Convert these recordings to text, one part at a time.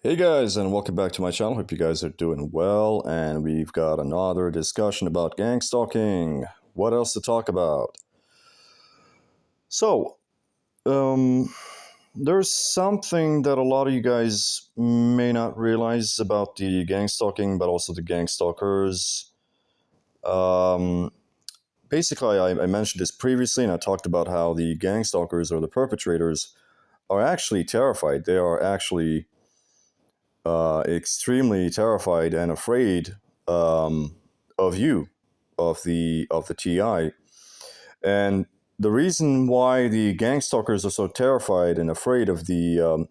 Hey guys, and welcome back to my channel. Hope you guys are doing well. And we've got another discussion about gangstalking. What else to talk about? So, um, there's something that a lot of you guys may not realize about the gangstalking, but also the gangstalkers. Um, Basically, I mentioned this previously, and I talked about how the gangstalkers or the perpetrators are actually terrified. They are actually extremely terrified and afraid of you, of the TI, and the reason why the gang stalkers are so terrified and afraid of the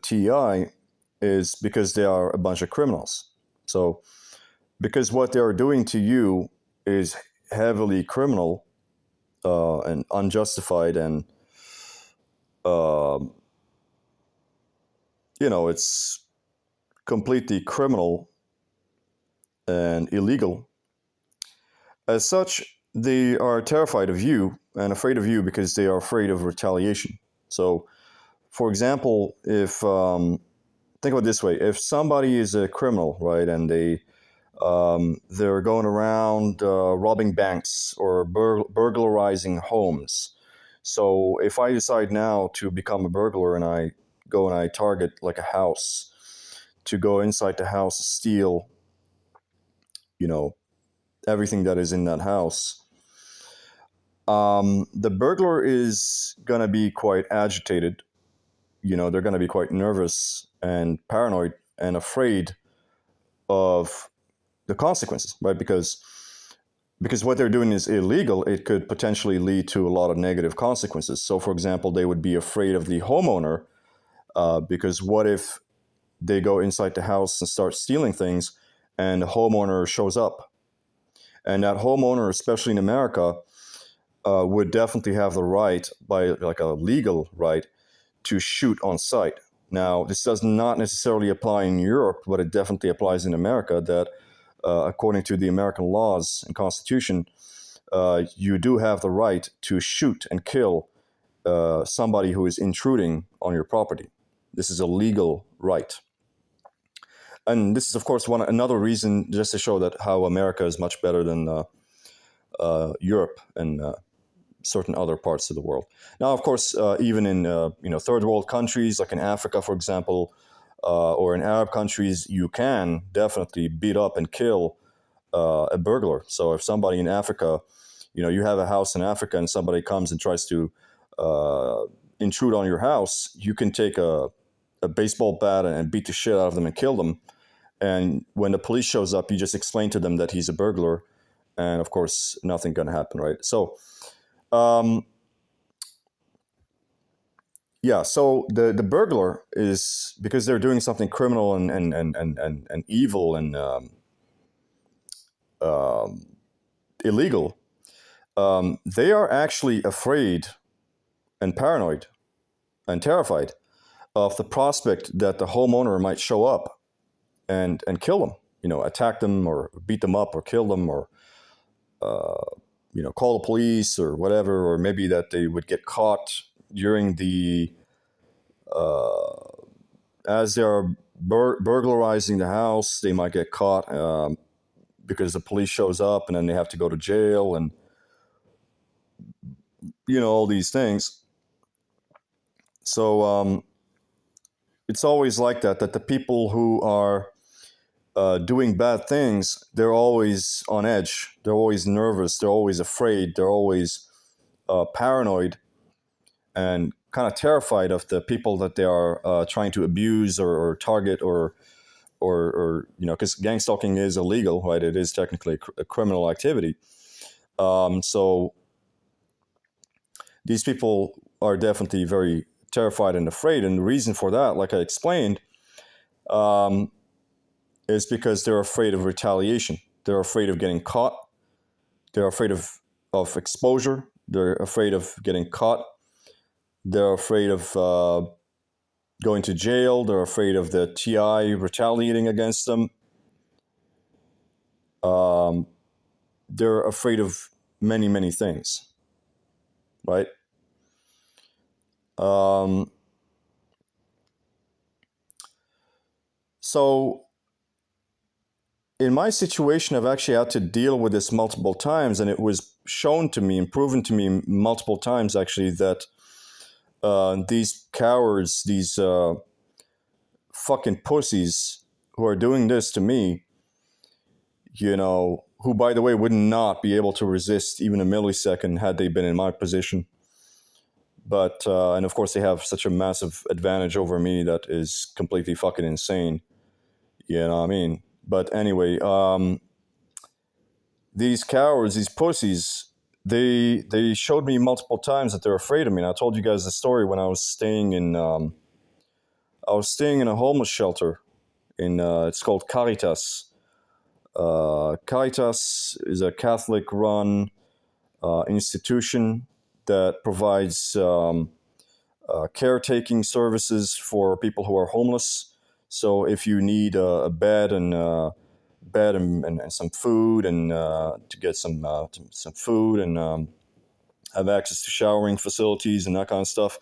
TI is because they are a bunch of criminals. So, because what they are doing to you is heavily criminal and unjustified, and uh, it's completely criminal and illegal. As such, they are terrified of you and afraid of you because they are afraid of retaliation. So, for example, if think about it this way: if somebody is a criminal, right, and they're going around robbing banks or burglarizing homes. So, if I decide now to become a burglar and I go and I target like a house, to go inside the house, steal, you know, everything that is in that house. The burglar is going to be quite agitated. They're going to be quite nervous and paranoid and afraid of the consequences, right? Because what they're doing is illegal. It could potentially lead to a lot of negative consequences. So, for example, they would be afraid of the homeowner because what if they go inside the house and start stealing things, and the homeowner shows up, and that homeowner, especially in America, would definitely have the right, by like a legal right, to shoot on site. Now, this does not necessarily apply in Europe, but it definitely applies in America. That, according to the American laws and Constitution, you do have the right to shoot and kill somebody who is intruding on your property. This is a legal right. And this is, of course, another reason just to show that how America is much better than Europe and certain other parts of the world. Now, of course, even in third world countries like in Africa, for example, or in Arab countries, you can definitely beat up and kill a burglar. So if somebody in Africa, you have a house in Africa and somebody comes and tries to uh, intrude on your house, you can take a baseball bat and beat the shit out of them and kill them. And when the police shows up, you just explain to them that he's a burglar, and of course, nothing gonna happen, right? So, um, yeah. So the burglar is, because they're doing something criminal and evil and um, illegal. They are actually afraid and paranoid and terrified of the prospect that the homeowner might show up and kill them. Attack them or beat them up or kill them, or call the police or whatever, or maybe that they would get caught during the as they are burglarizing the house. They might get caught because the police shows up, and then they have to go to jail, and all these things. So it's always like that. That the people who are doing bad things, they're always on edge. They're always nervous. They're always afraid. They're always paranoid and kind of terrified of the people that they are trying to abuse or target, or because gang stalking is illegal, right? It is technically a criminal activity. So these people are definitely very terrified and afraid, and the reason for that, like I explained, um, is because they're afraid of retaliation. They're afraid of getting caught. They're afraid of exposure. They're afraid of getting caught. They're afraid of going to jail. They're afraid of the TI retaliating against them. Um, they're afraid of many, many things, right? Um, So in my situation, I've actually had to deal with this multiple times, and it was shown to me and proven to me multiple times actually that these cowards, these fucking pussies who are doing this to me, who by the way would not be able to resist even a millisecond had they been in my position. But and of course they have such a massive advantage over me that is completely fucking insane. You know what I mean? But anyway, these cowards, these pussies, they showed me multiple times that they're afraid of me. And I told you guys the story when I was staying in a homeless shelter in it's called Caritas. Caritas is a Catholic-run institution that provides caretaking services for people who are homeless. So if you need a bed and and some food and to get some food and have access to showering facilities and that kind of stuff,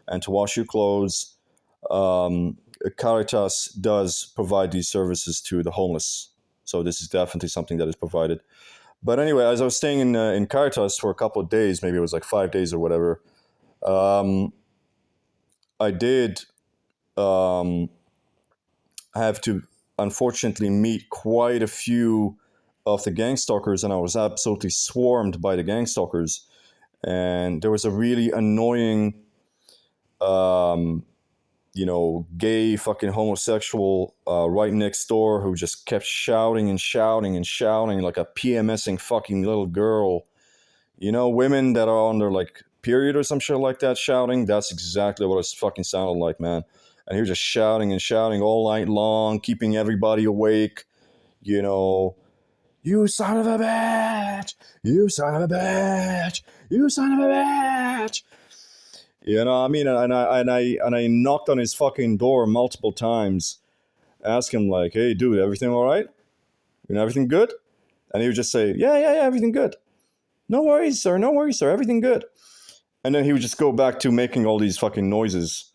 and to wash your clothes, Caritas does provide these services to the homeless. So this is definitely something that is provided. But anyway, as I was staying in Caritas for a couple of days, maybe it was like 5 days or whatever, I did um, have to unfortunately meet quite a few of the gangstalkers, and I was absolutely swarmed by the gangstalkers. And there was a really annoying, um, gay fucking homosexual right next door who just kept shouting and shouting and shouting like a PMSing fucking little girl. Women that are on their like period or some shit like that shouting. That's exactly what it fucking sounded like, man. And he was just shouting and shouting all night long, keeping everybody awake. You know, you son of a bitch, you son of a bitch, you son of a bitch. You know, what I mean, and I knocked on his fucking door multiple times, asked him like, "Hey, dude, everything all right? Everything good?" And he would just say, "Yeah, yeah, yeah, everything good. No worries, sir. No worries, sir. Everything good." And then he would just go back to making all these fucking noises.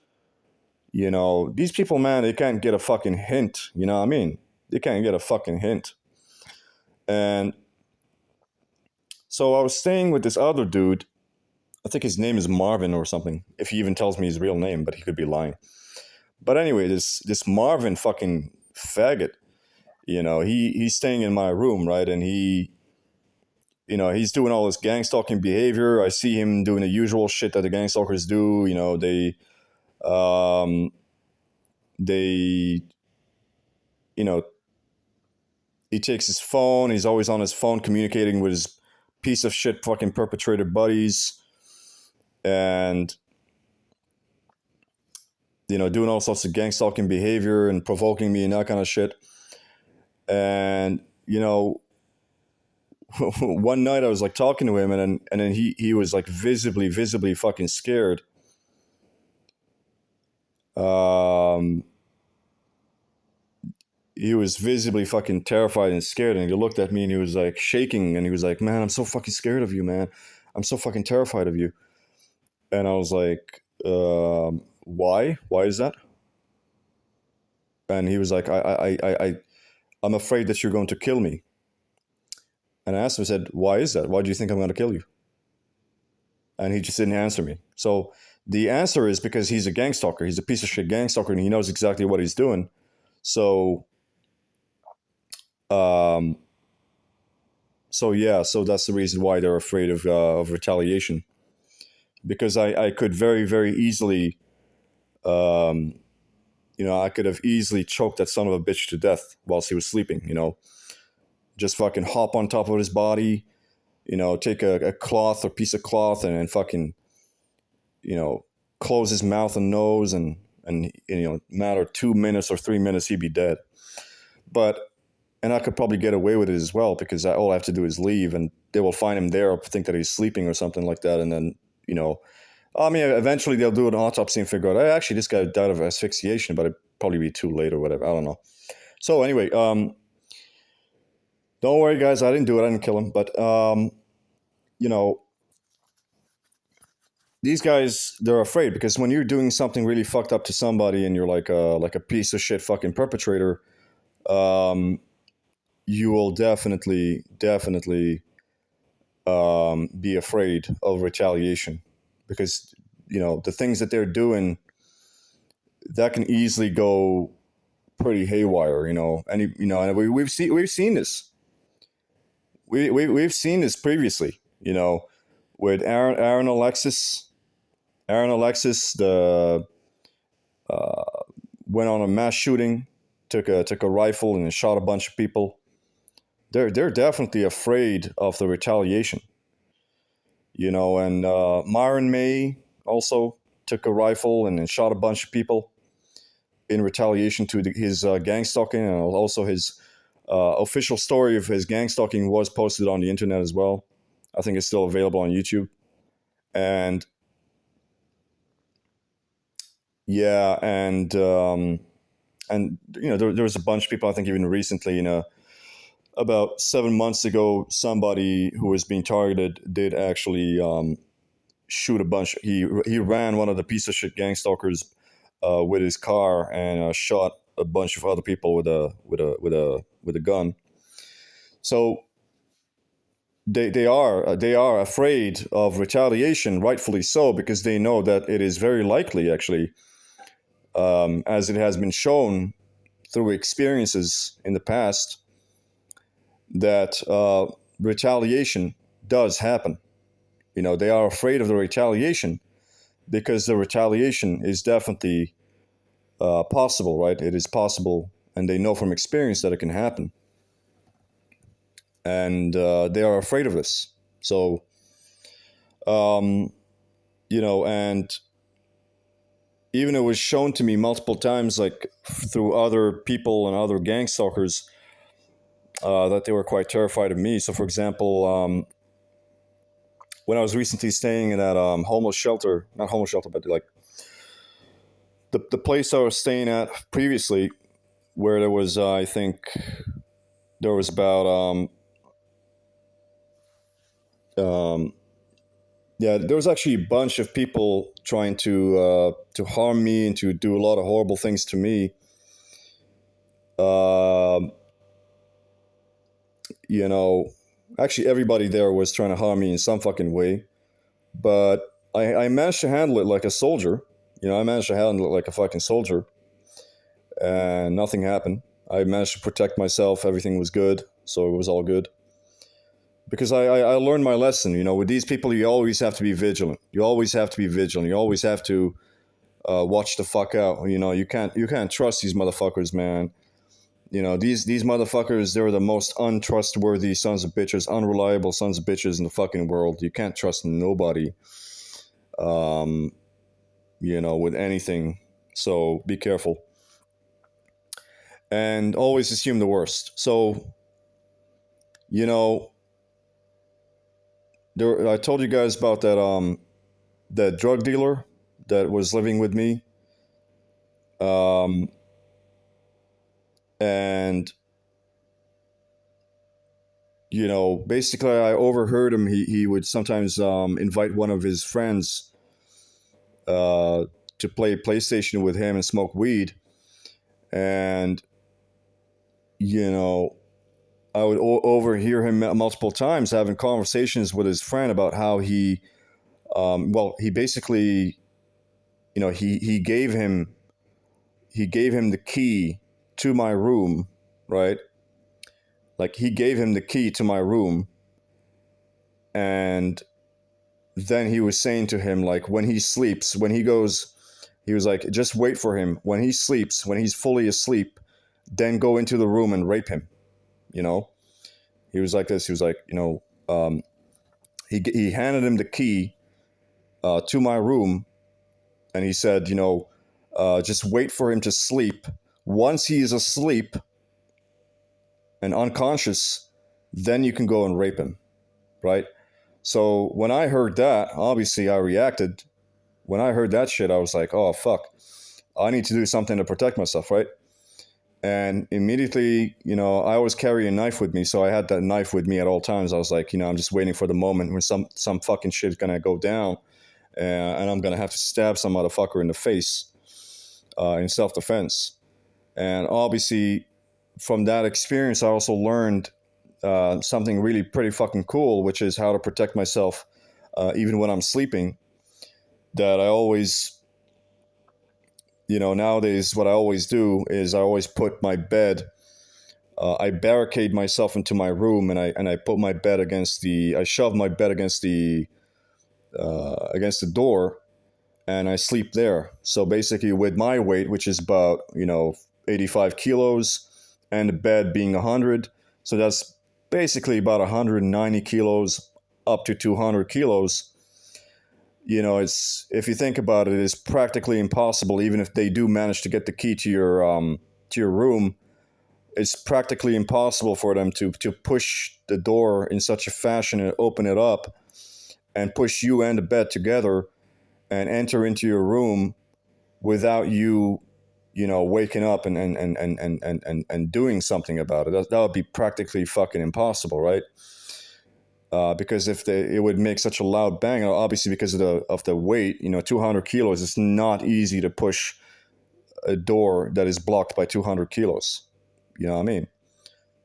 These people, man, they can't get a fucking hint. You know what I mean? They can't get a fucking hint. And so I was staying with this other dude. I think his name is Marvin or something. If he even tells me his real name, but he could be lying. But anyway, this Marvin fucking faggot. He's staying in my room, right? And he's doing all this gang stalking behavior. I see him doing the usual shit that the gang stalkers do. Um, they, you know, he takes his phone. He's always on his phone communicating with his piece of shit fucking perpetrator buddies, and doing all sorts of gang stalking behavior and provoking me and that kind of shit. And one night I was like talking to him, and then he was like visibly fucking scared. Um, he was visibly fucking terrified and scared, and he looked at me and he was like shaking, and he was like, "Man, I'm so fucking scared of you, man. I'm so fucking terrified of you." And I was like, "Why? Why is that?" And he was like, I'm afraid that you're going to kill me." And I asked him, I said, "Why is that? Why do you think I'm going to kill you?" And he just didn't answer me. So the answer is because he's a gang stalker. He's a piece of shit gang stalker, and he knows exactly what he's doing. So, um, so that's the reason why they're afraid of retaliation. Because I could very, very easily, um, I could have easily choked that son of a bitch to death whilst he was sleeping. Just fucking hop on top of his body, take a cloth or piece of cloth and fucking, you know, close his mouth and nose, and matter of 2 minutes or 3 minutes, he'd be dead. But and I could probably get away with it as well because all I have to do is leave, and they will find him there, think that he's sleeping or something like that, and then I mean, eventually they'll do an autopsy and figure out, hey, actually, this guy died of asphyxiation, but it'd probably be too late or whatever. I don't know. So anyway, don't worry, guys. I didn't do it. I didn't kill him, but you know, these guys, they're afraid because when you're doing something really fucked up to somebody and you're like a piece of shit fucking perpetrator, um, you will definitely be afraid of retaliation because the things that they're doing that can easily go pretty haywire. And we've seen this. We've seen this previously. With Aaron Alexis. Aaron Alexis, the went on a mass shooting, took a rifle and shot a bunch of people. They're definitely afraid of the retaliation. And Myron May also took a rifle and shot a bunch of people in retaliation to his gangstalking, and also his official story of his gangstalking was posted on the internet as well. I think it's still available on YouTube. And yeah, and there was a bunch of people. I think even recently, about 7 months ago, somebody who was being targeted did actually shoot a bunch. He ran one of the piece of shit gang stalkers with his car and shot a bunch of other people with a gun. So they are afraid of retaliation, rightfully so, because they know that it is very likely, actually, as it has been shown through experiences in the past, that retaliation does happen. They are afraid of the retaliation because the retaliation is definitely possible, right? It is possible, and they know from experience that it can happen. And they are afraid of this. So, um, and even it was shown to me multiple times, like through other people and other gang stalkers, that they were quite terrified of me. So, for example, when I was recently staying in that homeless shelter, not homeless shelter, but like the place I was staying at previously, where there was, I think, there was about, um, yeah, there was actually a bunch of people trying to harm me and to do a lot of horrible things to me. Um, you know, Actually, everybody there was trying to harm me in some fucking way, but I managed to handle it like a soldier. I managed to handle it like a fucking soldier, and nothing happened. I managed to protect myself. Everything was good, so it was all good. Because I learned my lesson. With these people, you always have to be vigilant. You always have to be vigilant. You always have to watch the fuck out. You can't trust these motherfuckers, man. These motherfuckers, they're the most untrustworthy sons of bitches, unreliable sons of bitches in the fucking world. You can't trust nobody, um, with anything. So be careful. And always assume the worst. So, you know, I told you guys about that drug dealer that was living with me. Um, and basically, I overheard him. He would sometimes invite one of his friends uh, to play PlayStation with him and smoke weed. And, you know, I would overhear him multiple times having conversations with his friend about how he basically, he gave him the key to my room, right? Like he gave him the key to my room, and then he was saying to him, like, when he sleeps, when he goes, he was like, just wait for him. When he sleeps, when he's fully asleep, then go into the room and rape him. You know, he was like this. He was like, he handed him the key to my room, and he said, just wait for him to sleep. Once he is asleep and unconscious, then you can go and rape him, right? So when I heard that, obviously I reacted. When I heard that shit, I was like, oh, fuck. I need to do something to protect myself, right? And immediately, I always carry a knife with me. So I had that knife with me at all times. I was like, I'm just waiting for the moment when some fucking shit is going to go down. and I'm gonna have to stab some motherfucker in the face in self-defense. And obviously, from that experience, I also learned something really pretty fucking cool, which is how to protect myself even when I'm sleeping. That I always, nowadays, what I always do is I always put my bed. I barricade myself into my room, and I put my bed I shove my bed against the door, and I sleep there. So basically, with my weight, which is about 85 kilos, and the bed being 100, so that's basically about 190 kilos up to 200 kilos. It's, if you think about it, it's practically impossible. Even if they do manage to get the key to your room, it's practically impossible for them to push the door in such a fashion and open it up and push you and the bed together and enter into your room without you, waking up and doing something about it. That would be practically fucking impossible, right? Because it would make such a loud bang, obviously because of the weight, 200 kilos. It's not easy to push a door that is blocked by 200 kilos. You know what I mean?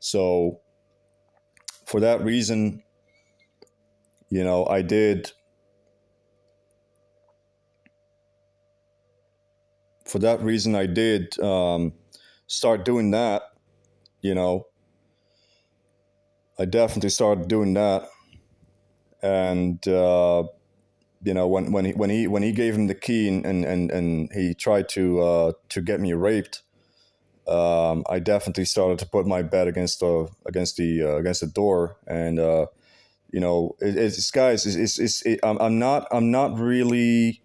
So for that reason, I did. For that reason, I did start doing that. You know, I definitely started doing that, and when he gave him the key and he tried to get me raped, I definitely started to put my bed against the door, and it's guys, I'm not really,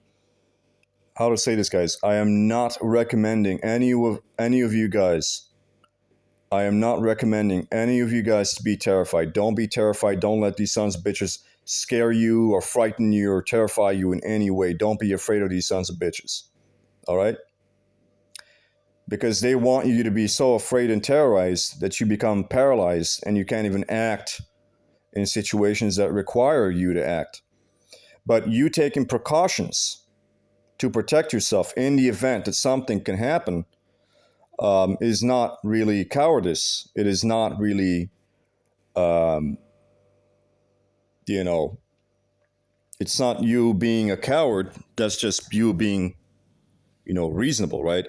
how to say this, guys. I am not recommending any of you guys. I am not recommending any of you guys to be terrified. Don't be terrified. Don't let these sons of bitches scare you or frighten you or terrify you in any way. Don't be afraid of these sons of bitches. All right? Because they want you to be so afraid and terrorized that you become paralyzed and you can't even act in situations that require you to act. But you taking precautions to protect yourself in the event that something can happen is not really cowardice. It is not really, um, you know, it's not you being a coward. That's just you being, reasonable, right?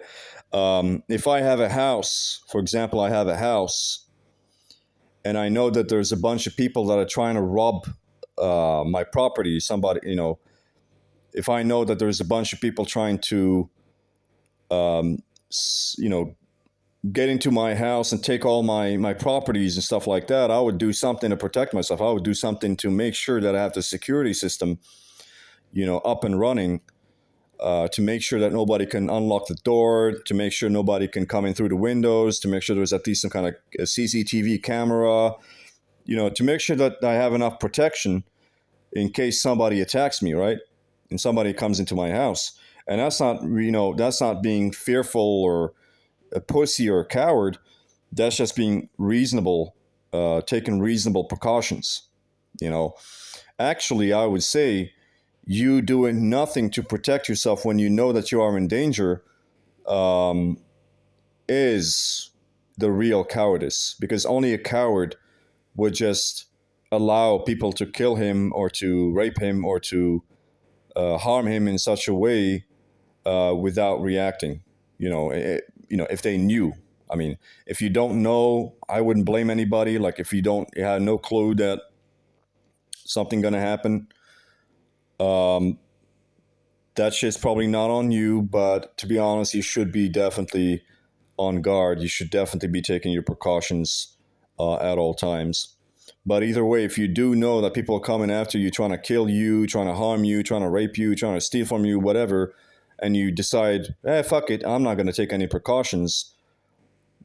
If I have a house, for example, I have a house, and I know that there's a bunch of people that are trying to rob my property. Somebody, if I know that there's a bunch of people trying to, um, get into my house and take all my properties and stuff like that, I would do something to protect myself. I would do something to make sure that I have the security system, up and running, to make sure that nobody can unlock the door, to make sure nobody can come in through the windows, to make sure there's at least some kind of a CCTV camera, to make sure that I have enough protection in case somebody attacks me, right? And somebody comes into my house. And that's not being fearful or a pussy or a coward. That's just being reasonable, taking reasonable precautions. You know, Actually, I would say you doing nothing to protect yourself when you know that you are in danger um, is the real cowardice, because only a coward would just allow people to kill him or to rape him or to harm him in such a way without reacting. If they knew. I mean, if you don't know, I wouldn't blame anybody. Like if you had no clue that something gonna happen, um, that shit's probably not on you. But to be honest, you should be definitely on guard. You should definitely be taking your precautions at all times. But either way, if you do know that people are coming after you, trying to kill you, trying to harm you, trying to rape you, trying to steal from you, whatever, and you decide, fuck it, I'm not going to take any precautions.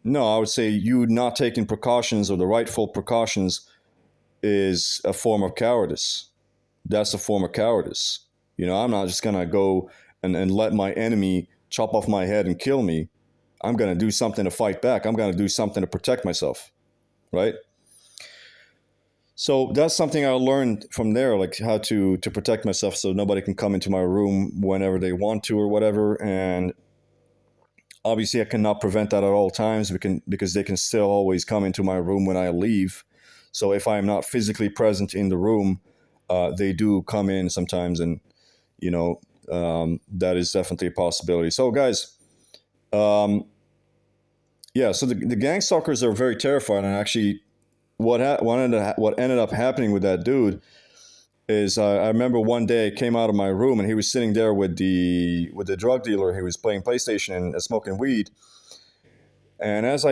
No, I would say you not taking precautions or the rightful precautions is a form of cowardice. That's a form of cowardice. I'm not just going to go and let my enemy chop off my head and kill me. I'm going to do something to fight back. I'm going to do something to protect myself, right? So that's something I learned from there, like how to protect myself so nobody can come into my room whenever they want to or whatever. And obviously, I cannot prevent that at all times. Because they can still always come into my room when I leave. So if I am not physically present in the room, they do come in sometimes, and you know that is definitely a possibility. So guys, um, yeah. So the gang stalkers are very terrifying, and actually, what ended up happening with that dude is I remember one day I came out of my room and he was sitting there with the drug dealer. He was playing PlayStation and smoking weed. And as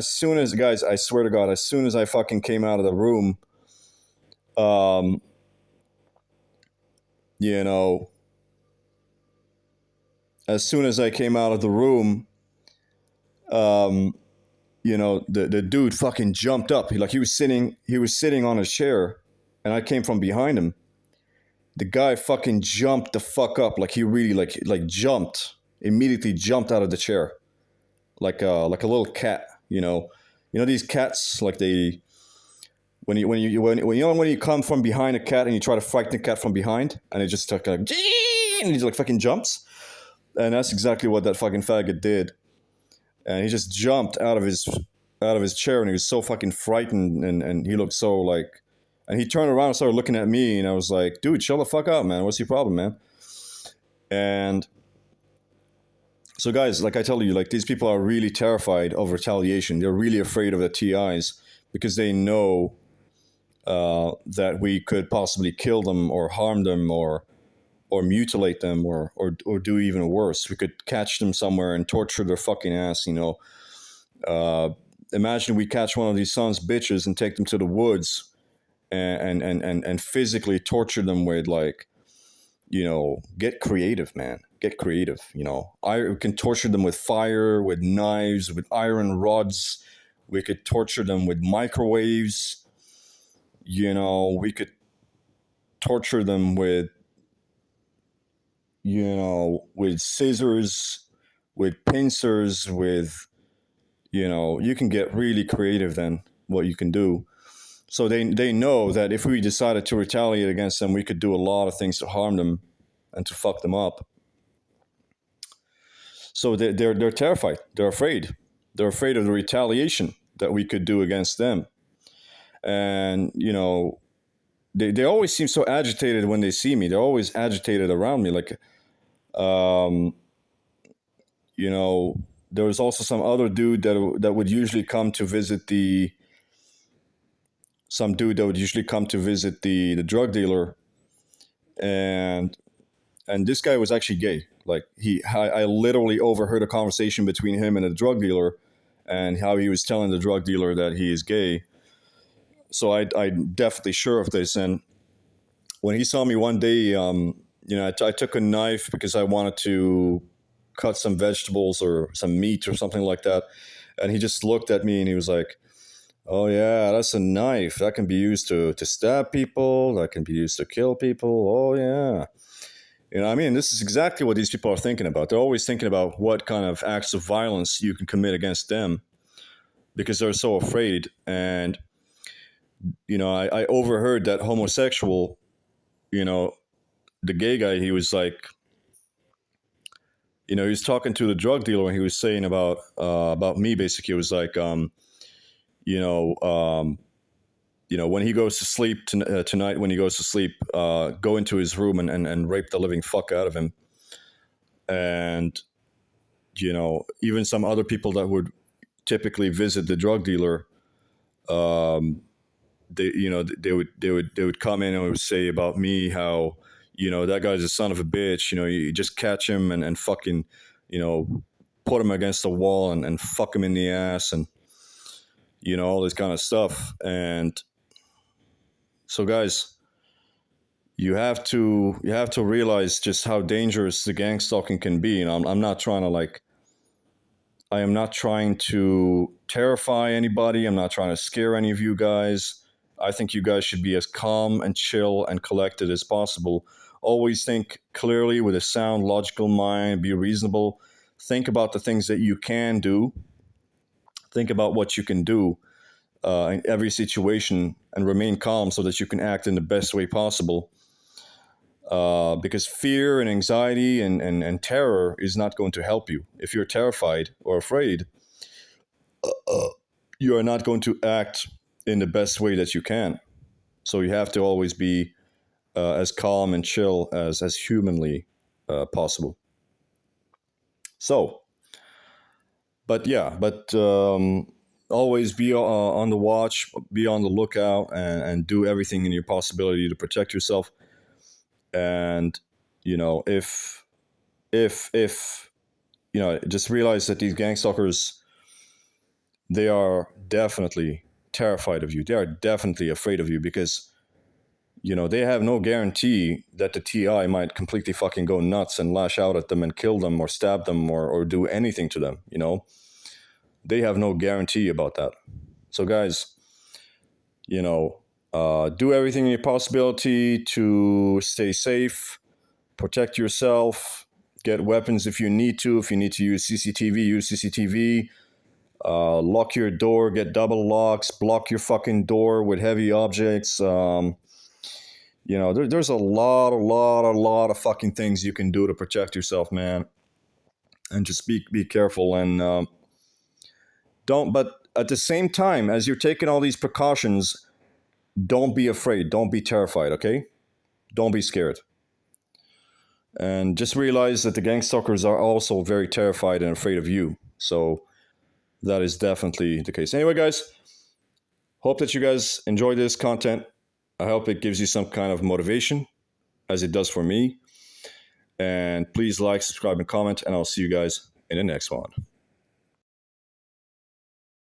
soon as guys, I swear to God, as soon as I fucking came out of the room, um, you know, as soon as I came out of the room, um, the dude fucking jumped up. He was sitting on a chair, and I came from behind him. The guy fucking jumped the fuck up, like he really like jumped immediately, jumped out of the chair like a little cat. These cats, like they when you come from behind a cat and you try to frighten the cat from behind, and it just like and he like fucking jumps, and that's exactly what that fucking faggot did. And he just jumped out of his chair, and he was so fucking frightened, and he looked so like, and he turned around and started looking at me, and I was like, dude, shut the fuck up, man. What's your problem, man? And so, guys, like I tell you, like these people are really terrified of retaliation. They're really afraid of the TIs because they know that we could possibly kill them or harm them or mutilate them or do even worse. We could catch them somewhere and torture their fucking ass. Uh, Imagine we catch one of these sons of bitches and take them to the woods and physically torture them with like, get creative, man. Get creative. I can torture them with fire, with knives, with iron rods. We could torture them with microwaves. We could torture them with scissors, with pincers, you can get really creative then what you can do. So they know that if we decided to retaliate against them, we could do a lot of things to harm them and to fuck them up. So they're terrified. They're afraid. They're afraid of the retaliation that we could do against them. And they always seem so agitated when they see me. They're always agitated around me. Like, um, there was also some other dude that would usually come to visit the drug dealer, and this guy was actually gay. Like I literally overheard a conversation between him and a drug dealer, and how he was telling the drug dealer that he is gay. So I'm definitely sure of this. And when he saw me one day, I took a knife because I wanted to cut some vegetables or some meat or something like that, and he just looked at me and he was like, "Oh yeah, that's a knife. That can be used to stab people. That can be used to kill people. Oh yeah." This is exactly what these people are thinking about. They're always thinking about what kind of acts of violence you can commit against them because they're so afraid. And, I overheard that homosexual, the gay guy, he was like, he was talking to the drug dealer and he was saying about me, basically. It was like, you know, um, when he goes to sleep tonight, when he goes to sleep, go into his room and rape the living fuck out of him. And, even some other people that would typically visit the drug dealer, um, they would come in and would say about me how, that guy's a son of a bitch. You just catch him and fucking, put him against the wall and fuck him in the ass and, all this kind of stuff. And so, guys, you have to realize just how dangerous the gang stalking can be. I'm not trying to like I am not trying to terrify anybody. I'm not trying to scare any of you guys. I think you guys should be as calm and chill and collected as possible. Always think clearly with a sound, logical mind. Be reasonable. Think about the things that you can do. Think about what you can do. in every situation and remain calm so that you can act in the best way possible. Because fear and anxiety and terror is not going to help you. If you're terrified or afraid, you are not going to act in the best way that you can. So you have to always be as calm and chill as humanly possible. So, but always be on the watch, be on the lookout, and do everything in your possibility to protect yourself. And if just realize that these gangstalkers, they are definitely terrified of you. They are definitely afraid of you because they have no guarantee that the TI might completely fucking go nuts and lash out at them and kill them or stab them or do anything to them. They have no guarantee about that. So guys, do everything in your possibility to stay safe, protect yourself, get weapons if you need to. If you need to use CCTV, use CCTV. Lock your door, get double locks, block your fucking door with heavy objects. There's a lot of fucking things you can do to protect yourself, man. And just be careful and don't. But at the same time, as you're taking all these precautions, don't be afraid. Don't be terrified. Okay, don't be scared. And just realize that the gangstalkers are also very terrified and afraid of you. So that is definitely the case. Anyway, guys, hope that you guys enjoy this content. I hope it gives you some kind of motivation, as it does for me. And please like, subscribe, and comment, and I'll see you guys in the next one.